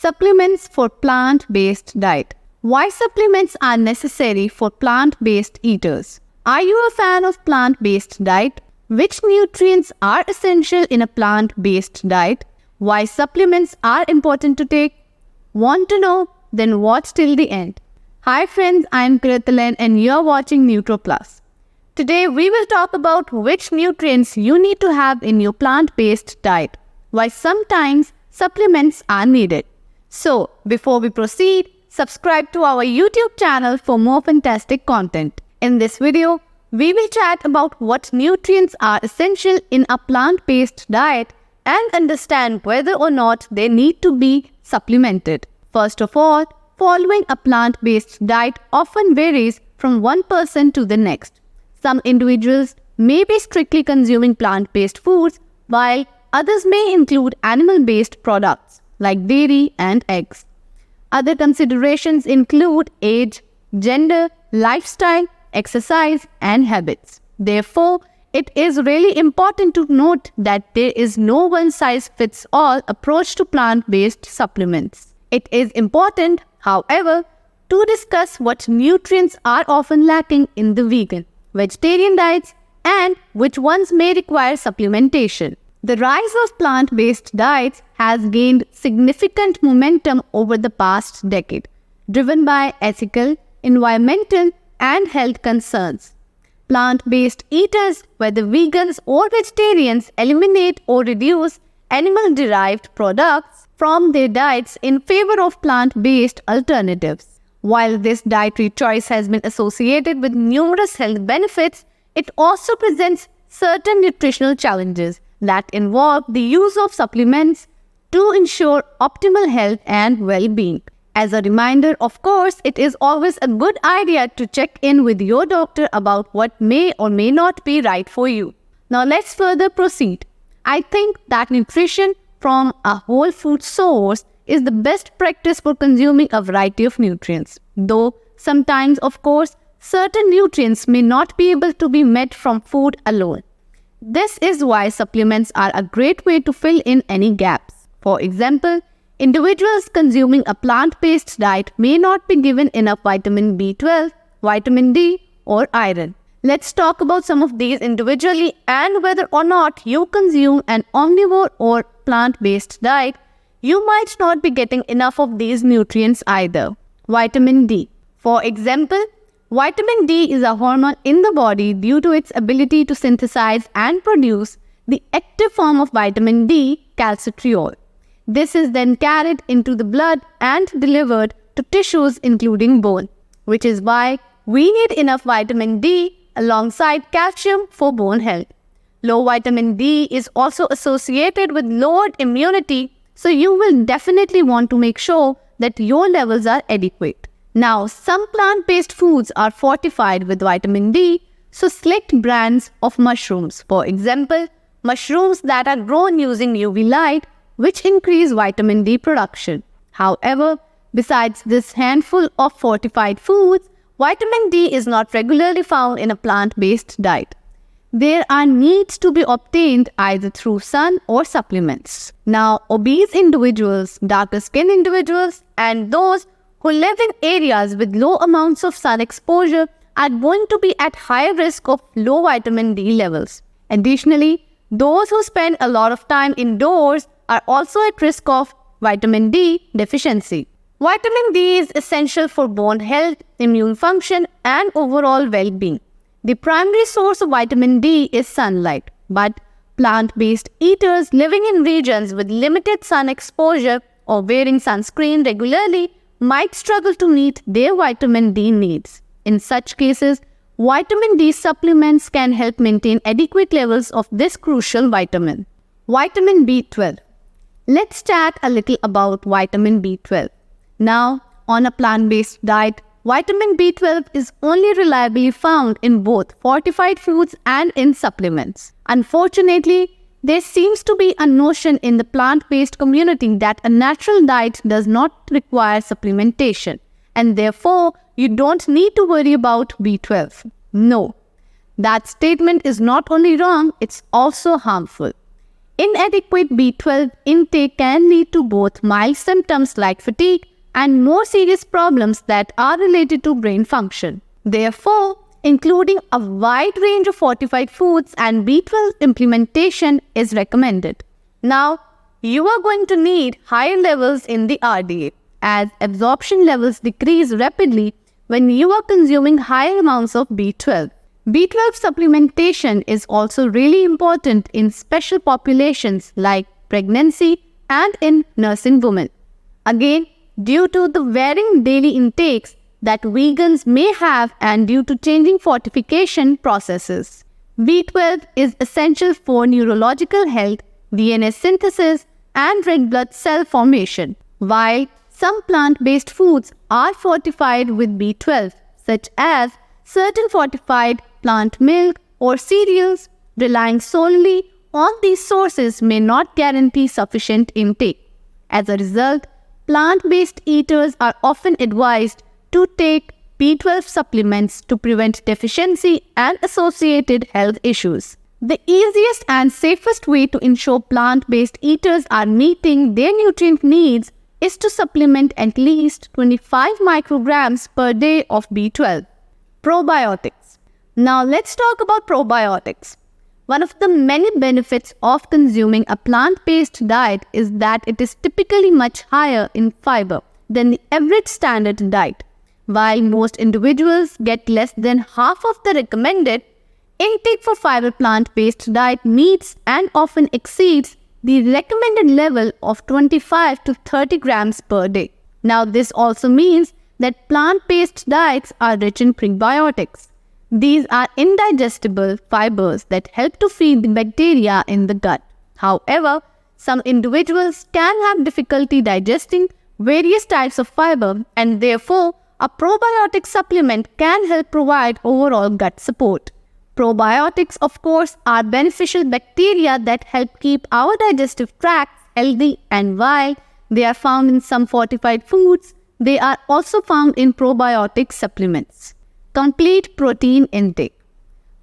Supplements for plant-based diet. Why supplements are necessary for plant-based eaters? Are you a fan of plant-based diet? Which nutrients are essential in a plant-based diet? Why supplements are important to take? Want to know? Then watch till the end. Hi friends, I am Kirthalan and you're watching Nutro Plus. Today we will talk about which nutrients you need to have in your plant-based diet. Why sometimes supplements are needed. So, before we proceed, subscribe to our YouTube channel for more fantastic content. In this video, we will chat about what nutrients are essential in a plant-based diet and understand whether or not they need to be supplemented. First of all, following a plant-based diet often varies from one person to the next. Some individuals may be strictly consuming plant-based foods, while others may include animal-based products like dairy and eggs. Other considerations include age, gender, lifestyle, exercise, and habits. Therefore, it is really important to note that there is no one-size-fits-all approach to plant-based supplements. It is important, however, to discuss what nutrients are often lacking in the vegan, vegetarian diets, and which ones may require supplementation. The rise of plant-based diets has gained significant momentum over the past decade, driven by ethical, environmental, and health concerns. Plant-based eaters, whether vegans or vegetarians, eliminate or reduce animal-derived products from their diets in favor of plant-based alternatives. While this dietary choice has been associated with numerous health benefits, it also presents certain nutritional challenges that involve the use of supplements to ensure optimal health and well-being. As a reminder, of course, it is always a good idea to check in with your doctor about what may or may not be right for you. Now let's further proceed. I think that nutrition from a whole food source is the best practice for consuming a variety of nutrients. Though sometimes, of course, certain nutrients may not be able to be met from food alone. This is why supplements are a great way to fill in any gaps. For example, individuals consuming a plant-based diet may not be given enough vitamin B12, vitamin D, or iron. Let's talk about some of these individually and whether or not you consume an omnivore or plant-based diet, you might not be getting enough of these nutrients either. Vitamin D. For example, vitamin D is a hormone in the body due to its ability to synthesize and produce the active form of vitamin D, calcitriol. This is then carried into the blood and delivered to tissues including bone, which is why we need enough vitamin D alongside calcium for bone health. Low vitamin D is also associated with lowered immunity, so you will definitely want to make sure that your levels are adequate. Now, some plant-based foods are fortified with vitamin D, so select brands of mushrooms. For example, mushrooms that are grown using UV light, which increase vitamin D production. However, besides this handful of fortified foods, vitamin D is not regularly found in a plant-based diet. There are needs to be obtained either through sun or supplements. Now, obese individuals, darker skinned individuals, and those who live in areas with low amounts of sun exposure are going to be at high risk of low vitamin D levels. Additionally, those who spend a lot of time indoors are also at risk of vitamin D deficiency. Vitamin D is essential for bone health, immune function, and overall well-being. The primary source of vitamin D is sunlight, but plant-based eaters living in regions with limited sun exposure or wearing sunscreen regularly might struggle to meet their vitamin D needs. In such cases, vitamin D supplements can help maintain adequate levels of this crucial vitamin. Vitamin B12. Let's chat a little about vitamin B12. Now, on a plant-based diet, vitamin B12 is only reliably found in both fortified foods and in supplements. Unfortunately, there seems to be a notion in the plant-based community that a natural diet does not require supplementation, and therefore you don't need to worry about B12. No, that statement is not only wrong, it's also harmful. Inadequate B12 intake can lead to both mild symptoms like fatigue and more serious problems that are related to brain function. Therefore, including a wide range of fortified foods and B12 implementation is recommended. Now, you are going to need higher levels in the RDA, as absorption levels decrease rapidly when you are consuming higher amounts of B12. B12 supplementation is also really important in special populations like pregnancy and in nursing women. Again, due to the varying daily intakes that vegans may have and due to changing fortification processes. B12 is essential for neurological health, DNA synthesis, and red blood cell formation. While some plant-based foods are fortified with B12, such as certain fortified plant milk or cereals, relying solely on these sources may not guarantee sufficient intake. As a result, plant-based eaters are often advised to take B12 supplements to prevent deficiency and associated health issues. The easiest and safest way to ensure plant-based eaters are meeting their nutrient needs is to supplement at least 25 micrograms per day of B12. Probiotics. Now let's talk about probiotics. One of the many benefits of consuming a plant-based diet is that it is typically much higher in fiber than the average standard diet. While most individuals get less than half of the recommended, intake for fiber plant-based diet meets and often exceeds the recommended level of 25 to 30 grams per day. Now this also means that plant-based diets are rich in prebiotics. These are indigestible fibers that help to feed the bacteria in the gut. However, some individuals can have difficulty digesting various types of fiber, and therefore a probiotic supplement can help provide overall gut support. Probiotics, of course, are beneficial bacteria that help keep our digestive tract healthy, and while they are found in some fortified foods, they are also found in probiotic supplements. Complete protein intake.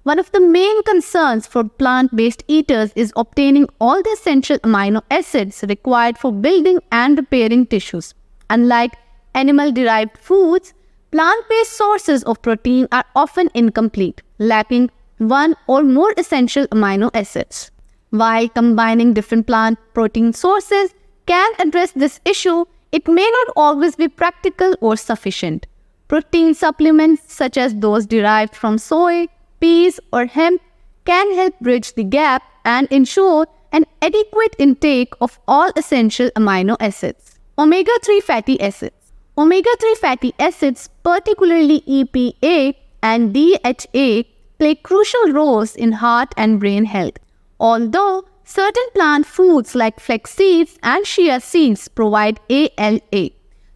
One of the main concerns for plant-based eaters is obtaining all the essential amino acids required for building and repairing tissues. Unlike animal-derived foods, plant-based sources of protein are often incomplete, lacking one or more essential amino acids. While combining different plant protein sources can address this issue, it may not always be practical or sufficient. Protein supplements such as those derived from soy, peas, or hemp can help bridge the gap and ensure an adequate intake of all essential amino acids. Omega-3 fatty acids. Omega-3 fatty acids, particularly EPA and DHA, play crucial roles in heart and brain health. Although certain plant foods like flax seeds and chia seeds provide ALA,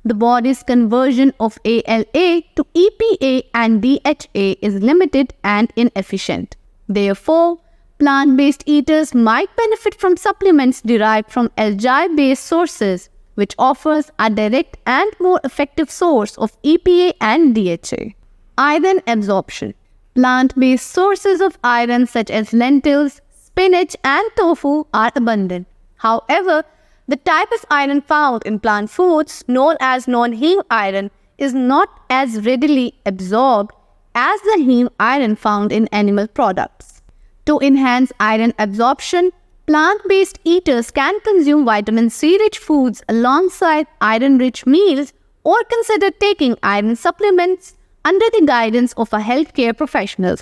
the body's conversion of ALA to EPA and DHA is limited and inefficient. Therefore, plant-based eaters might benefit from supplements derived from algae-based sources, which offers a direct and more effective source of EPA and DHA. Iron absorption. Plant-based sources of iron such as lentils, spinach, and tofu are abundant. However, the type of iron found in plant foods, known as non-heme iron, is not as readily absorbed as the heme iron found in animal products. To enhance iron absorption, plant-based eaters can consume vitamin C-rich foods alongside iron-rich meals or consider taking iron supplements under the guidance of a healthcare professional.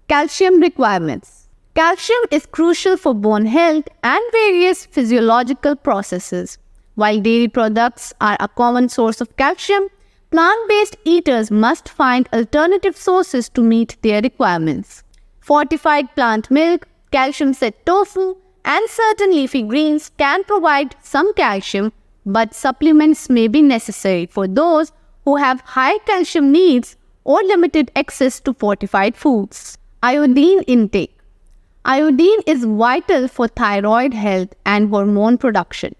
Calcium requirements. Calcium is crucial for bone health and various physiological processes. While dairy products are a common source of calcium, plant-based eaters must find alternative sources to meet their requirements. Fortified plant milk, calcium-set tofu, and certain leafy greens can provide some calcium, but supplements may be necessary for those who have high calcium needs or limited access to fortified foods. Iodine intake. Iodine is vital for thyroid health and hormone production.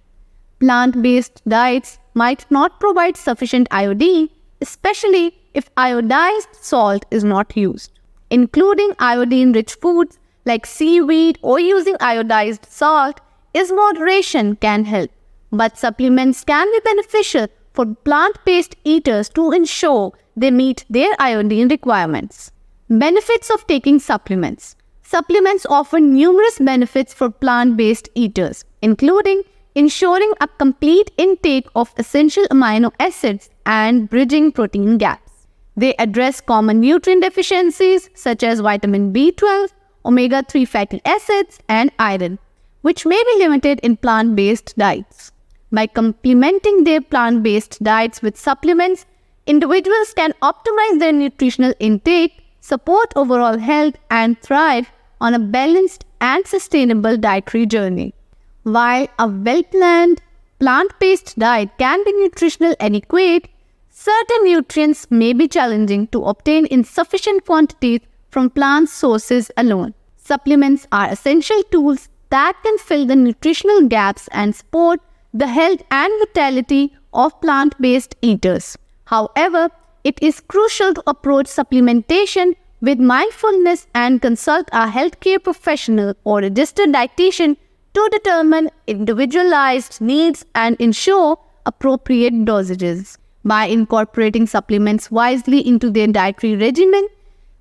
Plant-based diets might not provide sufficient iodine, especially if iodized salt is not used. Including iodine-rich foods like seaweed or using iodized salt is moderation can help, but supplements can be beneficial for plant-based eaters to ensure they meet their iodine requirements. Benefits of taking supplements. Supplements offer numerous benefits for plant-based eaters, including ensuring a complete intake of essential amino acids and bridging protein gaps. They address common nutrient deficiencies such as vitamin B12, omega-3 fatty acids, and iron, which may be limited in plant-based diets. By complementing their plant-based diets with supplements, individuals can optimize their nutritional intake, support overall health, and thrive on a balanced and sustainable dietary journey. While a well-planned, plant-based diet can be nutritional adequate, certain nutrients may be challenging to obtain in sufficient quantities from plant sources alone. Supplements are essential tools that can fill the nutritional gaps and support the health and vitality of plant-based eaters. However, it is crucial to approach supplementation with mindfulness and consult a healthcare professional or registered dietitian to determine individualized needs and ensure appropriate dosages. By incorporating supplements wisely into their dietary regimen,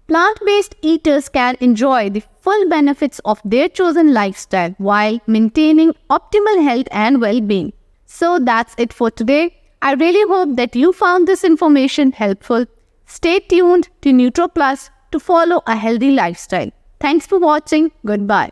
plant-based eaters can enjoy the full benefits of their chosen lifestyle while maintaining optimal health and well-being. So that's it for today. I really hope that you found this information helpful. Stay tuned to Nutro Plus to follow a healthy lifestyle. Thanks for watching. Goodbye.